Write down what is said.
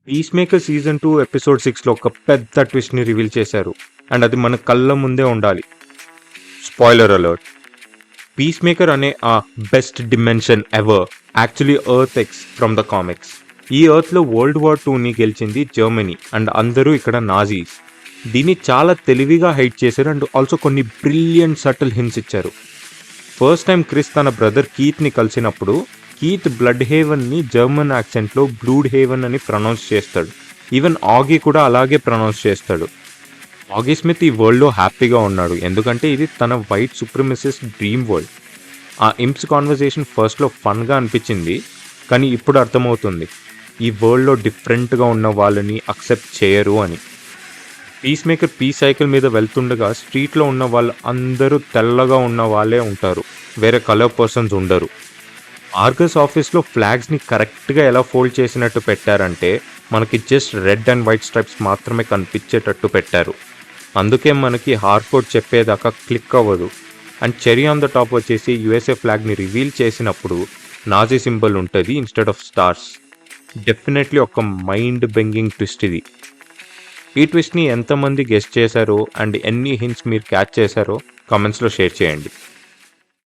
Piece maker season 2 episode 6లో ఒక పెద్ద ట్విస్ట్ని reveal చేశారు అండ్ అది మన కళ్ళ ముందే ఉండాలి. Spoiler alert. పీస్ మేకర్ అనే ఆ best dimension ever actually earth X from the comics. ఈ ఎర్త్లో వరల్డ్ వార్ 2ని గెలిచింది జర్మనీ అండ్ అందరూ ఇక్కడ నాజీస్. దీన్ని చాలా తెలివిగా హైడ్ చేశారు అండ్ ఆల్సో కొన్ని బ్రిలియంట్ సటిల్ హింట్స్ ఇచ్చారు. ఫస్ట్ టైం క్రిస్ తన బ్రదర్ కీత్ని కలిసినప్పుడు కీత్ బ్లడ్ హేవన్ని జర్మన్ యాక్సెంట్లో బ్లూడ్ హేవన్ అని ప్రొనౌన్స్ చేస్తాడు. ఈవెన్ ఆగీ కూడా అలాగే ప్రొనౌన్స్ చేస్తాడు. ఆగీ స్మిత్ ఈ వరల్డ్లో హ్యాపీగా ఉన్నాడు ఎందుకంటే ఇది తన వైట్ సుప్రమిసిస్ట్ డ్రీమ్ వరల్డ్. ఆ ఇంప్స్ కాన్వర్సేషన్ ఫస్ట్లో ఫన్గా అనిపించింది, కానీ ఇప్పుడు అర్థమవుతుంది ఈ వరల్డ్లో డిఫరెంట్గా ఉన్న వాళ్ళని అక్సెప్ట్ చేయరు అని. పీస్ మేకర్ పీస్ సైకిల్ మీద వెళ్తుండగా స్ట్రీట్లో ఉన్న వాళ్ళు అందరూ తెల్లగా ఉన్న వాళ్ళే ఉంటారు, వేరే కలర్ పర్సన్స్ ఉండరు. ఆర్గస్ ఆఫీస్లో ఫ్లాగ్స్ని కరెక్ట్గా ఎలా ఫోల్డ్ చేసినట్టు పెట్టారంటే మనకి just red and white stripes మాత్రమే కనిపించేటట్టు పెట్టారు. అందుకే మనకి హార్కోడ్ చెప్పేదాకా క్లిక్ అవ్వదు. And cherry on the top వచ్చేసి యుఎస్ఏ ఫ్లాగ్ని రివీల్ చేసినప్పుడు నాజీ సింబల్ ఉంటుంది ఇన్స్టెడ్ ఆఫ్ స్టార్స్. డెఫినెట్లీ ఒక మైండ్ బెంగింగ్ ట్విస్ట్ ఇది. ఈ ట్విస్ట్ని ఎంతమంది గెస్ట్ చేశారో అండ్ ఎన్ని హింట్స్ మీరు క్యాచ్ చేశారో కామెంట్స్లో షేర్ చేయండి.